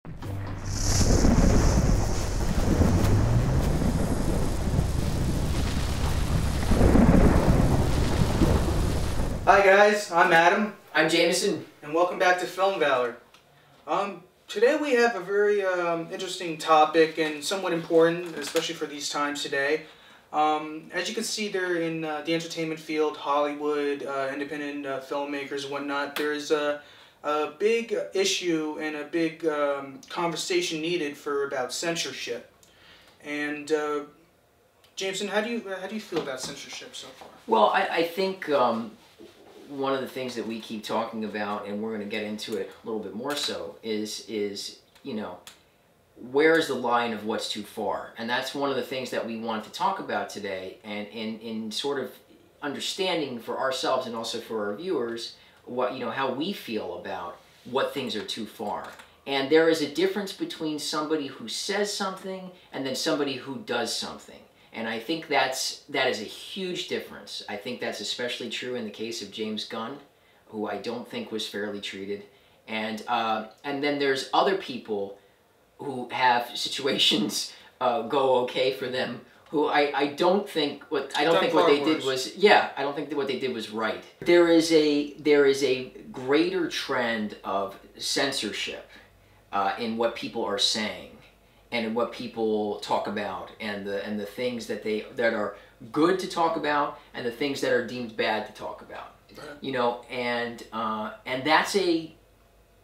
Hi guys, I'm Adam. I'm Jamison. And welcome back to Film Valor. Today we have a very interesting topic and somewhat important, especially for these times today. As you can see there in the entertainment field, Hollywood, independent filmmakers and whatnot, there's a big issue and a big conversation needed for about censorship. And Jameson, how do you feel about censorship so far? Well, I think one of the things that we keep talking about, and we're going to get into it a little bit more so, is you know, where is the line of what's too far? And that's one of the things that we want to talk about today, and in sort of understanding for ourselves and also for our viewers what, you know, how we feel about what things are too far. And there is a difference between somebody who says something and then somebody who does something. And I think that is a huge difference. I think that's especially true in the case of James Gunn, who I don't think was fairly treated. And then there's other people who have situations go okay for them, who I don't think what they did was right. There is a greater trend of censorship in what people are saying, and in what people talk about, and the things that are good to talk about, and the things that are deemed bad to talk about. You know, and that's a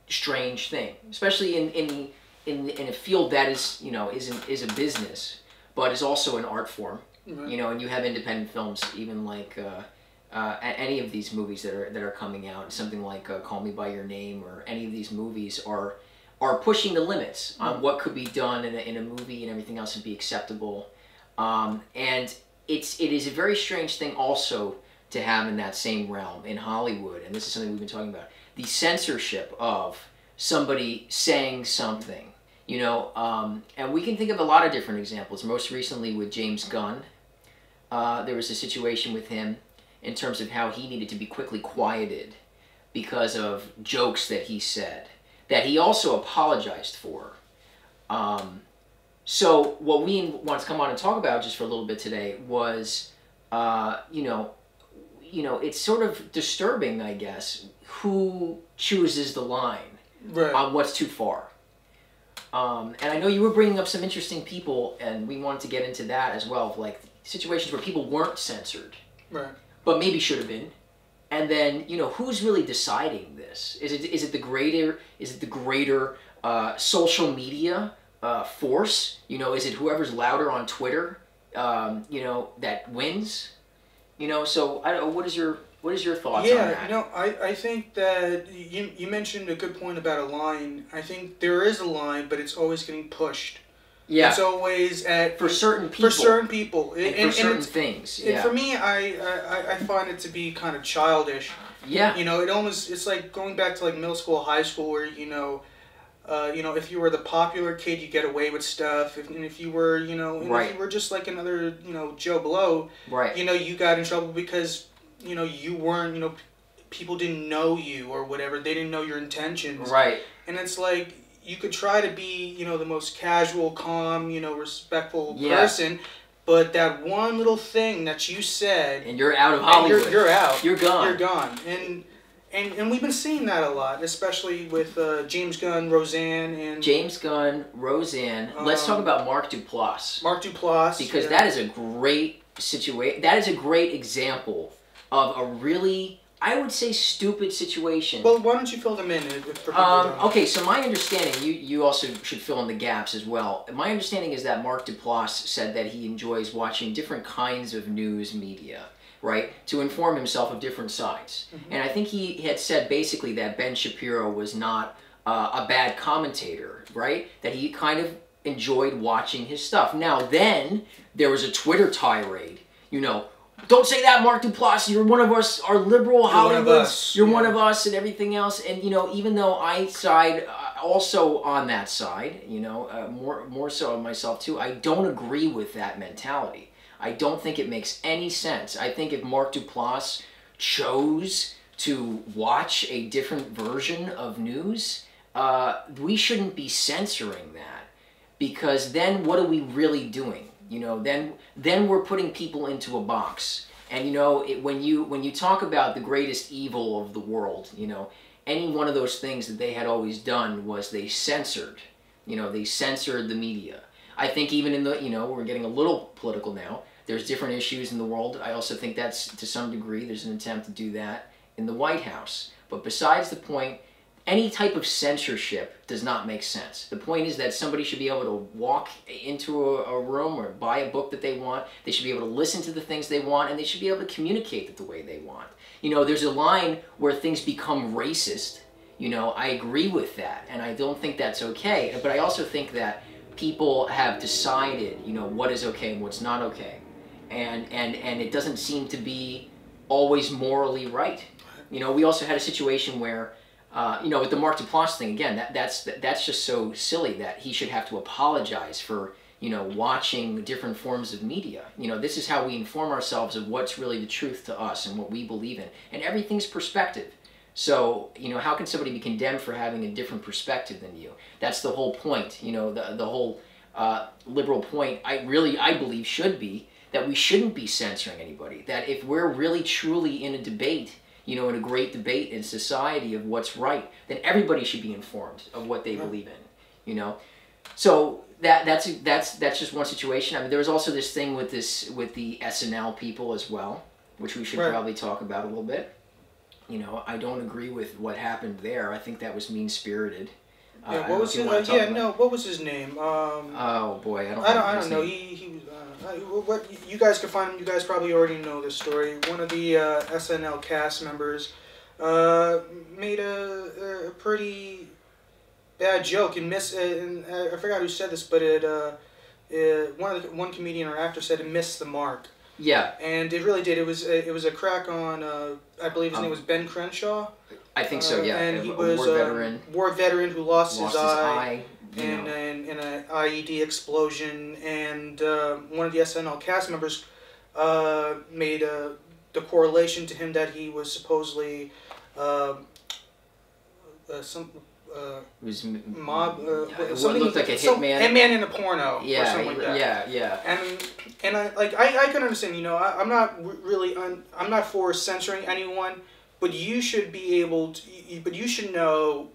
strange thing, especially in a field that is, you know, is a business, but is also an art form. You know, and you have independent films, even like any of these movies that are coming out, something like Call Me by Your Name, or any of these movies are pushing the limits on what could be done in a movie and everything else and be acceptable. And it is a very strange thing also to have in that same realm in Hollywood, and this is something we've been talking about, the censorship of somebody saying something, you know, and we can think of a lot of different examples. Most recently with James Gunn, there was a situation with him in terms of how he needed to be quickly quieted because of jokes that he said, that he also apologized for. So what we want to come on and talk about just for a little bit today was, you know, it's sort of disturbing, I guess, who chooses the line on what's too far. And I know you were bringing up some interesting people, and we wanted to get into that as well, like situations where people weren't censored, but maybe should have been. And then, you know, who's really deciding this? Is it the greater social media force? You know, is it whoever's louder on Twitter? You know, that wins. You know, so I don't know, what is your thoughts on that? Yeah, you know, I think that you mentioned a good point about a line. I think there is a line, but it's always getting pushed. Yeah, it's always for certain people. For certain people, and for certain things. And for me, I find it to be kind of childish. Yeah. You know, it's like going back to like middle school, high school, where you know, if you were the popular kid, you get away with stuff. If you were, you know, if you were just like another, you know, Joe Blow, you know, you got in trouble because, you know, you weren't, you know, people didn't know you or whatever. They didn't know your intentions. Right. And it's like, you could try to be, you know, the most casual, calm, you know, respectful person, but that one little thing that you said, and you're out of Hollywood. You're out. You're gone. You're gone. And we've been seeing that a lot, especially with James Gunn, Roseanne, and James Gunn, Roseanne. Let's talk about Mark Duplass. Mark Duplass, because that is a great situation. That is a great example of a really, I would say, stupid situation. Well, why don't you fill them in? Okay, so my understanding, you also should fill in the gaps as well. My understanding is that Mark Duplass said that he enjoys watching different kinds of news media, right, to inform himself of different sides. And I think he had said basically that Ben Shapiro was not a bad commentator, right, that he kind of enjoyed watching his stuff. Now then, there was a Twitter tirade, you know, don't say that, Mark Duplass, you're one of us, our liberal Hollywood, you're one of us, and everything else. And, you know, even though I side also on that side, you know, more so on myself too, I don't agree with that mentality. I don't think it makes any sense. I think if Mark Duplass chose to watch a different version of news, we shouldn't be censoring that, because then what are we really doing? You know, then we're putting people into a box. And you know, when you talk about the greatest evil of the world, you know, any one of those things that they had always done was they censored. You know, they censored the media. I think even in the, you know, we're getting a little political now. There's different issues in the world. I also think that's, to some degree, there's an attempt to do that in the White House. But besides the point, any type of censorship does not make sense. The point is that somebody should be able to walk into a room or buy a book that they want. They should be able to listen to the things they want, and they should be able to communicate it the way they want. You know, there's a line where things become racist. You know, I agree with that, and I don't think that's okay. But I also think that people have decided, you know, what is okay and what's not okay. And it doesn't seem to be always morally right. You know, we also had a situation where, you know, with the Mark Duplass thing, again, that's just so silly that he should have to apologize for, you know, watching different forms of media. You know, this is how we inform ourselves of what's really the truth to us and what we believe in. And everything's perspective. So, you know, how can somebody be condemned for having a different perspective than you? That's the whole point. You know, the whole liberal point, I believe, should be that we shouldn't be censoring anybody. That if we're really truly in a debate, you know, in a great debate in society of what's right, then everybody should be informed of what they believe in, you know. So that's just one situation. I mean, there was also this thing with the SNL people as well, which we should probably talk about a little bit. You know, I don't agree with what happened there. I think that was mean-spirited. Yeah, what was his? What was his name? Oh boy, I don't know. He was. What you guys can find him. You guys probably already know this story. One of the SNL cast members made a pretty bad joke and and I forgot who said this, but one comedian or actor said it missed the mark. Yeah. And it really did. It was a crack on. I believe his name was Ben Crenshaw. I think so. Yeah. And he was a war veteran who lost his eye in an IED explosion. And one of the SNL cast members made the correlation to him that he was supposedly it was mob. What looked like a hitman. Hitman in a porno. Yeah, or something like that. Yeah. And I can understand. You know, I'm not really I'm not for censoring anyone, but you should be able to. But you should know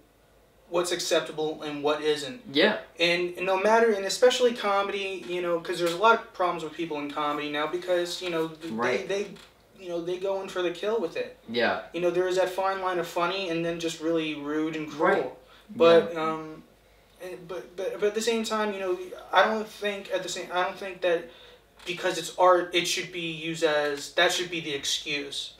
what's acceptable and what isn't. Yeah. And no matter, and especially comedy, you know, because there's a lot of problems with people in comedy now because you know they go in for the kill with it. Yeah. You know, there is that fine line of funny and then just really rude and cruel. Right. But but at the same time, you know, I don't think that because it's art, it should be used as that should be the excuse.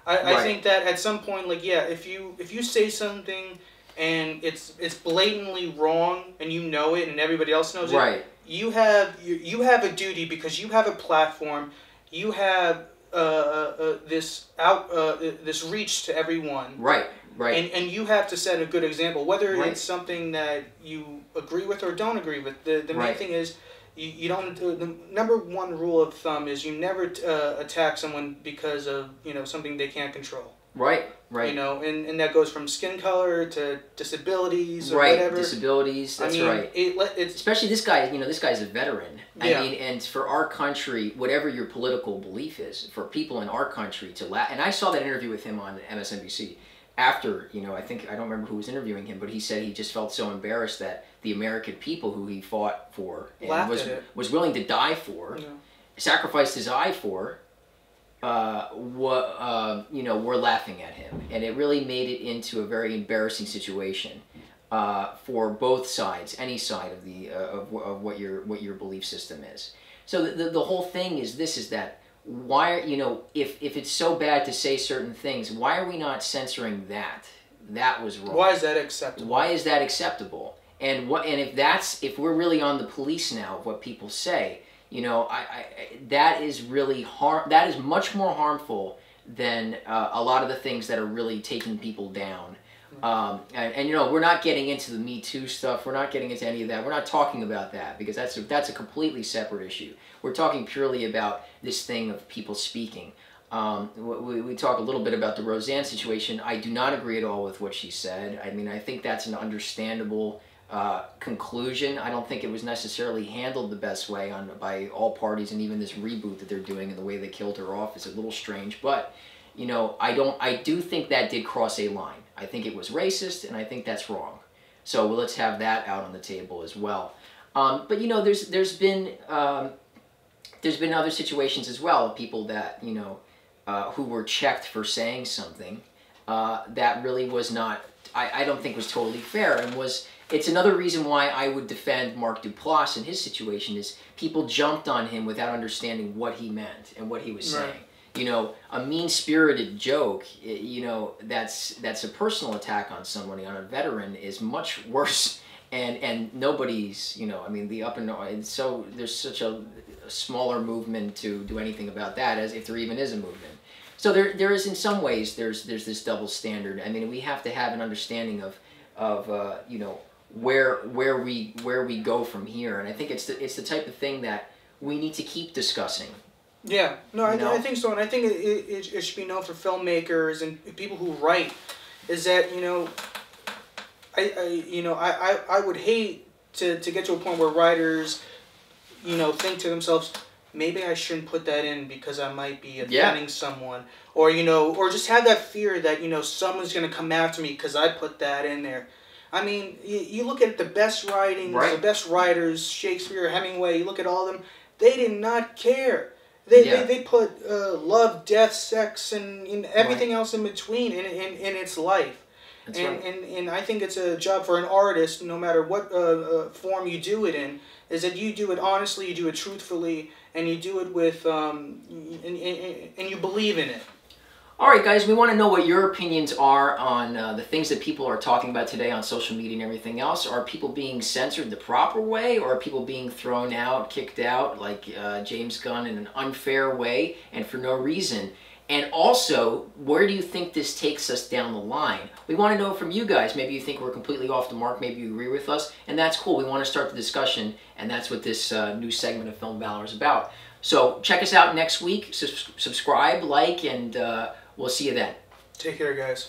I think that at some point, like if you say something and it's blatantly wrong and you know it and everybody else knows it, you have a duty because you have a platform, you have this reach to everyone. Right. And you have to set a good example, whether it's something that you agree with or don't agree with. The main thing is you don't. The number one rule of thumb is you never attack someone because of something they can't control. Right. You know, and that goes from skin color to disabilities or whatever. Disabilities. That's right. It's especially this guy. You know, this guy's a veteran. I mean, and for our country, whatever your political belief is, for people in our country to and I saw that interview with him on MSNBC. After, I don't remember who was interviewing him, but he said he just felt so embarrassed that the American people who he fought for and was willing to die for, sacrificed his eye for, were laughing at him. And it really made it into a very embarrassing situation for both sides, any side of the of what your belief system is. So the whole thing is that why, if it's so bad to say certain things, why are we not censoring that? That was wrong. Why is that acceptable? Why is that acceptable? And if we're really on the police now of what people say, that is really that is much more harmful than a lot of the things that are really taking people down. We're not getting into the Me Too stuff. We're not getting into any of that. We're not talking about that because that's a completely separate issue. We're talking purely about this thing of people speaking. We talk a little bit about the Roseanne situation. I do not agree at all with what she said. I mean, I think that's an understandable conclusion. I don't think it was necessarily handled the best way by all parties, and even this reboot that they're doing and the way they killed her off is a little strange. But you know, I do think that did cross a line. I think it was racist, and I think that's wrong. So let's have that out on the table as well. But you know, there's been other situations as well of people that, you know, who were checked for saying something that really was not, I don't think was totally fair, and it's another reason why I would defend Mark Duplass in his situation is people jumped on him without understanding what he meant and what he was saying. You know, a mean-spirited joke, you know, that's a personal attack on somebody, on a veteran, is much worse. And nobody's, you know, I mean, so there's such a smaller movement to do anything about that, as if there even is a movement. So there is, in some ways, there's this double standard. I mean, we have to have an understanding of you know, where we go from here, and I think it's the type of thing that we need to keep discussing. Yeah, no, I think so, and I think it should be known for filmmakers and people who write, is that, you know, I would hate to get to a point where writers, you know, think to themselves, maybe I shouldn't put that in because I might be offending someone, or, you know, or just have that fear that, you know, someone's going to come after me because I put that in there. I mean, you look at the best writings, the best writers, Shakespeare, Hemingway, you look at all of them, they did not care. They put love, death, sex, and everything else in between in its life. And I think it's a job for an artist, no matter what form you do it in, is that you do it honestly, you do it truthfully, and you do it with, and you believe in it. All right, guys, we want to know what your opinions are on the things that people are talking about today on social media and everything else. Are people being censored the proper way, or are people being thrown out, kicked out, like James Gunn, in an unfair way and for no reason? And also, where do you think this takes us down the line? We want to know from you guys. Maybe you think we're completely off the mark. Maybe you agree with us. And that's cool. We want to start the discussion, and that's what this new segment of Film Valor is about. So check us out next week. Subscribe, like, and we'll see you then. Take care, guys.